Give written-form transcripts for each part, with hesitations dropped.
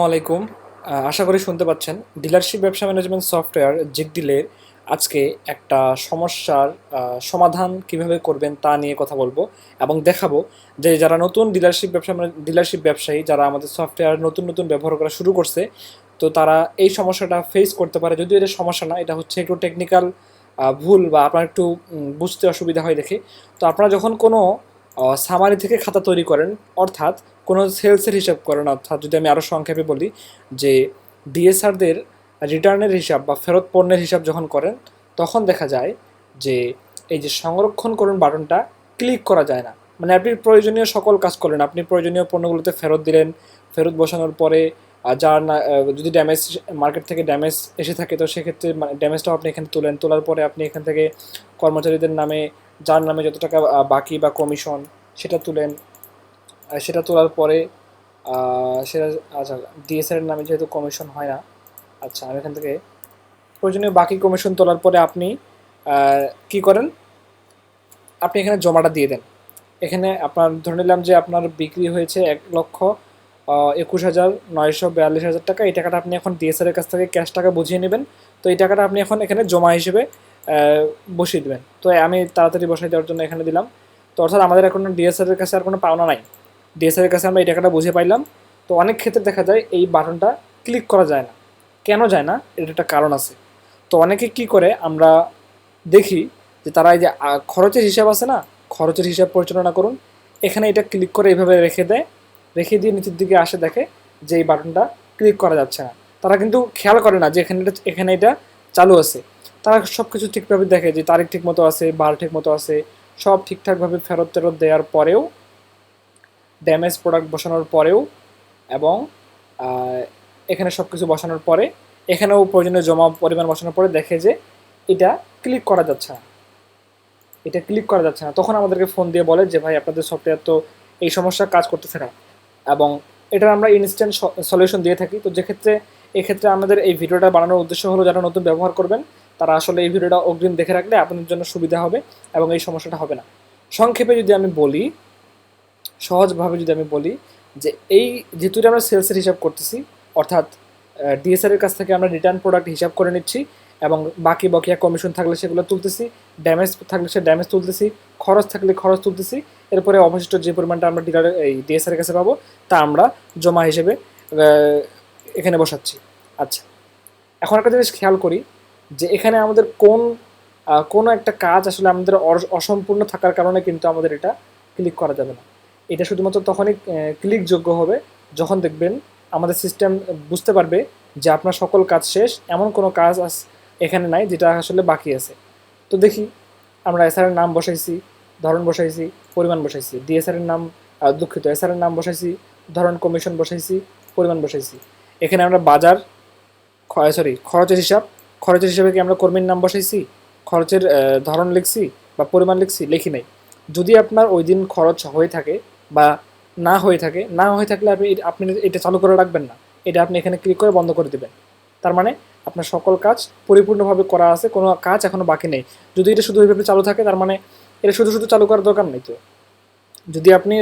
আলাইকুম। আশা করি শুনতে পাচ্ছেন। ডিলারশিপ ব্যবসা ম্যানেজমেন্ট সফটওয়্যার জিগডিলের আজকে একটা সমস্যার সমাধান কিভাবে করবেন তা নিয়ে কথা বলবো এবং দেখাবো যে যারা নতুন ডিলারশিপ ব্যবসায়ী যারা আমাদের সফটওয়্যার নতুন নতুন ব্যবহার করা শুরু করছে, তো তারা এই সমস্যাটা ফেস করতে পারে। যদিও এটা সমস্যা না, এটা হচ্ছে একটু টেকনিক্যাল ভুল বা আপনার একটু বুঝতে অসুবিধা হয় দেখে। তো আপনারা যখন কোনো সামারি থেকে খাতা তৈরি করেন, অর্থাৎ কোনো সেলসের হিসাব করেন, অর্থাৎ যদি আমি আরও সংক্ষেপে বলি যে ডিএসআরদের রিটার্নের হিসাব বা ফেরত পণ্যের হিসাব যখন করেন, তখন দেখা যায় যে এই যে সংরক্ষণ করুন বাটনটা ক্লিক করা যায় না। মানে আপনি প্রয়োজনীয় সকল কাজ করলেন, আপনি প্রয়োজনীয় পণ্যগুলোতে ফেরত দিলেন, ফেরত বসানোর পরে যার না যদি ড্যামেজ মার্কেট থেকে ড্যামেজ এসে থাকে, তো সেক্ষেত্রে ড্যামেজটাও আপনি এখানে তোলার পরে আপনি এখান থেকে কর্মচারীদের নামে, যার নামে যত টাকা বাকি বা কমিশন সেটা তুলেন। সেটা তোলার পরে সেটা, আচ্ছা, ডিএসআর এর নামে যেহেতু কমিশন হয় না, আচ্ছা আমি এখান থেকে প্রয়োজনীয় বাকি কমিশন তোলার পরে আপনি কি করেন, আপনি এখানে জমাটা দিয়ে দেন। এখানে আপনার ধরে নিলাম যে আপনার বিক্রি হয়েছে 1,21,942 টাকা। এই টাকাটা আপনি এখন ডিএসআর এর কাছ থেকে ক্যাশ টাকা বুঝিয়ে নেবেন। তো এই টাকাটা আপনি এখন এখানে জমা হিসেবে বসিয়ে দেবেন। তো আমি তাড়াতাড়ি বসাই দেওয়ার জন্য এখানে দিলাম। তো অর্থাৎ আমাদের এখন ডিএসআর এর কাছে আর কোনো পাওনা নাই, ডিএসআর এর কাছে আমরা এই টাকাটা বুঝে পাইলাম। তো অনেক ক্ষেত্রে দেখা যায় এই বাটনটা ক্লিক করা যায় না। কেন যায় না, এর একটা কারণ আছে। তো অনেকে কি করে, আমরা দেখি যে তারা এই যে খরচের হিসাব আছে না, খরচের হিসাব পরিচালনা করুন, এখানে এটা ক্লিক করে এইভাবে রেখে দেয়, রেখে দিয়ে নিচের দিকে আসে, দেখে যে এই বাটনটা ক্লিক করা যাচ্ছে না। তারা কিন্তু খেয়াল করে না যে এখানে এটা চালু আছে। তারা সব কিছু ঠিকভাবে দেখে যে তারিখ ঠিক মতো আছে, বার ঠিক মতো আছে, সব ঠিকঠাকভাবে ফেরত টেরত দেওয়ার পরেও, ড্যামেজ প্রোডাক্ট বসানোর পরেও, এবং এখানে সব কিছু বসানোর পরে, এখানেও প্রয়োজনীয় জমা পরিমাণ বসানোর পরে দেখে যে এটা ক্লিক করা যাচ্ছে না, এটা ক্লিক করা যাচ্ছে না। তখন আমাদেরকে ফোন দিয়ে বলে যে ভাই আপনাদের সফটওয়্যার তো এই সমস্যা কাজ করতেছে না, এবং এটার আমরা ইনস্ট্যান্ট সলিউশন দিয়ে থাকি। তো এক্ষেত্রে আমাদের এই ভিডিওটা বানানোর উদ্দেশ্য হলো যারা নতুন ব্যবহার করবেন তারা আসলে এই ভিডিওটা অগ্রিম দেখে রাখলে আপনাদের জন্য সুবিধা হবে এবং এই সমস্যাটা হবে না। সংক্ষেপে যদি আমি বলি, সহজভাবে যদি আমি বলি, যে এই যেহেতু আমরা সেলসের হিসাব করতেছি, অর্থাৎ ডিএসআর এর কাছ থেকে আমরা রিটার্ন প্রোডাক্ট হিসাব করে নিচ্ছি এবং বাকি বকেয়া কমিশন থাকলে সেগুলো তুলতেছি, ড্যামেজ থাকলে সে ড্যামেজ তুলতেছি, খরচ থাকলে খরচ তুলতেছি, এরপরে অবশিষ্ট যে পরিমাণটা আমরা এই ডিএসআর এর কাছে পাবো তা আমরা জমা হিসেবে এখানে বসাচ্ছি। আচ্ছা, এখন একটা জিনিস খেয়াল করি যে এখানে আমাদের কোনো একটা কাজ আসলে আমাদের অসম্পূর্ণ থাকার কারণে কিন্তু আমাদের এটা ক্লিক করা যাবে না। এটা শুধুমাত্র তখনই ক্লিকযোগ্য হবে যখন দেখবেন আমাদের সিস্টেম বুঝতে পারবে যে আপনার সকল কাজ শেষ, এমন কোনো কাজ এখানে নাই যেটা আসলে বাকি আছে। তো দেখি, আমরা এসআরের নাম বসাইছি, ধরন বসাইছি, পরিমাণ বসাইছি, ডিএসআরের নাম, দুঃখিত, এসআরের নাম বসাইছি, ধরন কমিশন বসাইছি, পরিমাণ বসাইছি। এখানে আমরা বাজার, খরচের হিসাব, খরচের হিসাবে কি আমরা কর্মীর নাম বসাইছি, খরচের ধরন লিখছি বা পরিমাণ লিখি নাই। যদি আপনার ওই দিন খরচ হয়ে থাকে বা না হয়ে থাকলে আপনি এটা চালু করে রাখবেন না, এটা আপনি এখানে ক্লিক করে বন্ধ করে দেবেন। তার মানে আপনার সকল কাজ পরিপূর্ণভাবে করা আছে, কোনো কাজ এখনও বাকি নেই। যদি এটা শুধু ওইভাবে চালু থাকে, তার মানে এটা শুধু শুধু চালু করার দরকার নেই। তো যদি আপনি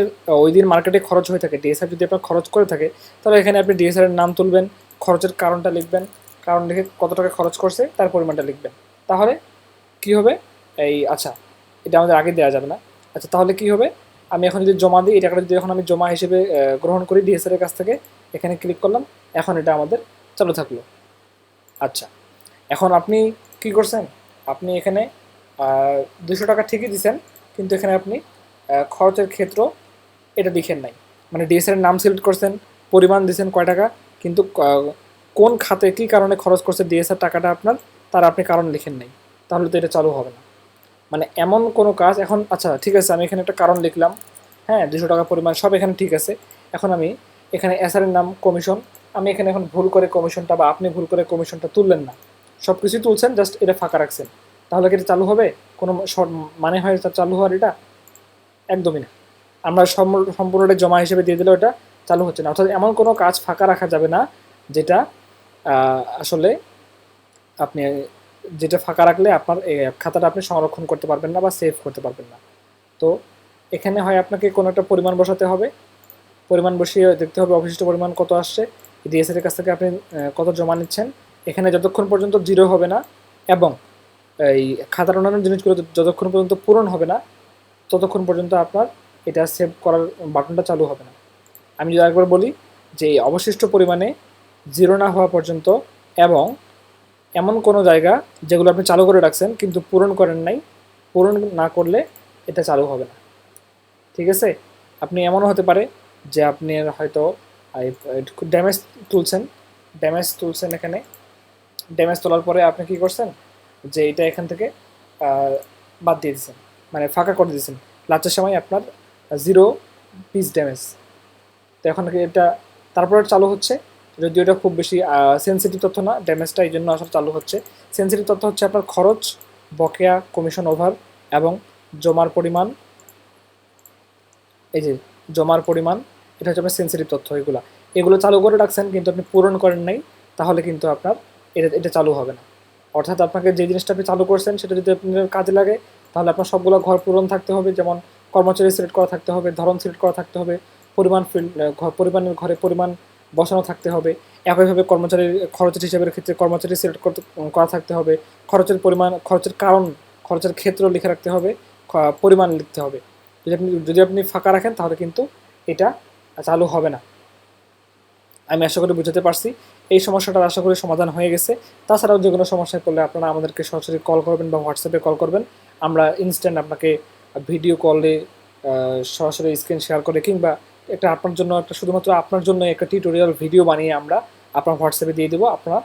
ওই দিন মার্কেটে খরচ হয়ে থাকে, ডিএসআর যদি আপনার খরচ করে থাকে, তাহলে এখানে আপনি ডিএসআর এর নাম তুলবেন, খরচের কারণটা লিখবেন, কারণ লিখে কত টাকা খরচ করছে তার পরিমাণটা লিখবেন। তাহলে কি হবে, আচ্ছা, এটা আমাদের আগে দেওয়া যাবে না। আচ্ছা, তাহলে কি হবে, আমি এখন যদি জমা দিই, এই টাকাটা যদি এখন আমি জমা হিসেবে গ্রহণ করি ডিএসআর এর কাছ থেকে, এখানে ক্লিক করলাম, এখন এটা আমাদের চালু থাকলো। আচ্ছা, এখন আপনি কি করছেন, আপনি এখানে 200 টাকা ঠিকই দিচ্ছেন, কিন্তু এখানে আপনি খরচের ক্ষেত্র এটা লিখেন নাই। মানে ডিএসআর এর নাম সিলেক্ট করছেন, পরিমাণ দিয়েছেন কয় টাকা, কিন্তু কোন খাতে কী কারণে খরচ করছে ডিএসআর টাকাটা আপনার, তার আপনি কারণ লিখেন নাই। তাহলে তো এটা চালু হবে না। মানে এমন কোনো কাজ এখন, আচ্ছা ঠিক আছে, আমি এখানে একটা কারণ লিখলাম, হ্যাঁ 200 টাকা পরিমাণ সব এখানে ঠিক আছে। এখন আমি এখানে এসআরের নাম কমিশন, আমি এখানে এখন ভুল করে কমিশনটা, বা আপনি ভুল করে কমিশনটা তুললেন না, সব কিছুই তুলছেন, জাস্ট এটা ফাঁকা রাখছেন, তাহলে কি এটা চালু হবে? কোনো মানে হয় চালু হওয়ার এটা? একদমই না। আমরা সম্পূর্ণটা জমা হিসেবে দিয়ে দিলে ওটা চালু হচ্ছে না। অর্থাৎ এমন কোনো কাজ ফাঁকা রাখা যাবে না যেটা আসলে আপনি, যেটা ফাঁকা রাখলে আপনার এই খাতাটা আপনি সংরক্ষণ করতে পারবেন না বা সেভ করতে পারবেন না। তো এখানে হয় আপনাকে কোনো একটা পরিমাণ বসাতে হবে, পরিমাণ বসিয়ে দেখতে হবে অবশিষ্ট পরিমাণ কত আসছে, ডিএসএর কাছ থেকে আপনি কত জমা নিচ্ছেন, এখানে যতক্ষণ পর্যন্ত জিরো হবে না এবং এই খাতার অন্যান্য জিনিসগুলো যতক্ষণ পর্যন্ত পূরণ হবে না ততক্ষণ পর্যন্ত আপনার এটা সেভ করার বাটনটা চালু হবে না। আমি যদি একবার বলি যে অবশিষ্ট পরিমাণে জিরো না হওয়া পর্যন্ত এবং এমন কোনো জায়গা যেগুলো আপনি চালু করে রাখছেন কিন্তু পূরণ করেন নাই, পূরণ না করলে এটা চালু হবে না। ঠিক আছে, আপনি এমনও হতে পারে যে আপনি হয়তো ড্যামেজ তুলছেন এখানে ড্যামেজ তোলার পরে আপনি কি করছেন যে এটা এখান থেকে বাদ দিয়ে দিচ্ছেন, মানে ফাঁকা করে দিয়েছেন, লাস্টের সময় আপনার 0 পিস ড্যামেজ। তো এখন এটা তারপরে চালু হচ্ছে, যদিও এটা খুব বেশি সেন্সিটিভ তথ্য না, ড্যামেজটা এই জন্য আসলে চালু হচ্ছে। সেন্সিটিভ তথ্য হচ্ছে আপনার খরচ, বকেয়া, কমিশন ওভার এবং জমার পরিমাণ। এই যে জমার পরিমাণ, এটা হচ্ছে আপনার সেন্সিটিভ তথ্য। এগুলো চালু করে রাখছেন কিন্তু আপনি পূরণ করেন নাই, তাহলে কিন্তু আপনার এটা চালু হবে না। অর্থাৎ আপনাকে যে জিনিসটা আপনি চালু করছেন সেটা যদি আপনার কাজে লাগে তাহলে আপনার সবগুলো ঘর পূরণ থাকতে হবে, যেমন কর্মচারী সিলেক্ট করা থাকতে হবে, ধরন সিলেক্ট করা থাকতে হবে, পরিমাণের ঘরে পরিমাণ বসানো থাকতে হবে। একইভাবে কর্মচারীর খরচের হিসাবের ক্ষেত্রে কর্মচারী সিলেক্ট করা থাকতে হবে, খরচের পরিমাণ, খরচের কারণ, খরচের ক্ষেত্র লিখে রাখতে হবে, পরিমাণ লিখতে হবে। যদি আপনি ফাঁকা রাখেন তাহলে কিন্তু এটা চালু হবে না। আমি আশা করি বুঝতে পারছি। এই সমস্যাটার আশা করি সমাধান হয়ে গেছে। তাছাড়াও যে কোনো সমস্যায় পড়লে আপনারা আমাদেরকে সরাসরি কল করবেন বা হোয়াটসঅ্যাপে কল করবেন। আমরা ইনস্ট্যান্ট আপনাকে ভিডিও কলে সরাসরি স্ক্রিন শেয়ার করে কিংবা একটা আপনার জন্য একটা শুধুমাত্র আপনার জন্য একটা টিউটোরিয়াল ভিডিও বানিয়ে আমরা আপনার হোয়াটসঅ্যাপে দিয়ে দেবো, আপনারা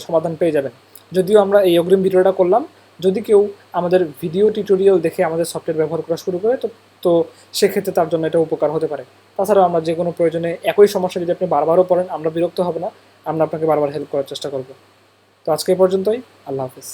সমাধান পেয়ে যাবেন। যদিও আমরা এই অগ্রিম ভিডিওটা করলাম, যদি কেউ আমাদের ভিডিও টিউটোরিয়াল দেখে আমাদের সফটওয়্যার ব্যবহার করা শুরু করে তো সেক্ষেত্রে তার জন্য এটা উপকার হতে পারে। তাছাড়াও আমরা যে কোনো প্রয়োজনে একই সমস্যা যদি আপনি বারবারও পড়েন আমরা বিরক্ত হব না, আমরা আপনাকে বারবার হেল্প করার চেষ্টা করব। তো আজকে এই পর্যন্তই, আল্লাহ হাফিজ।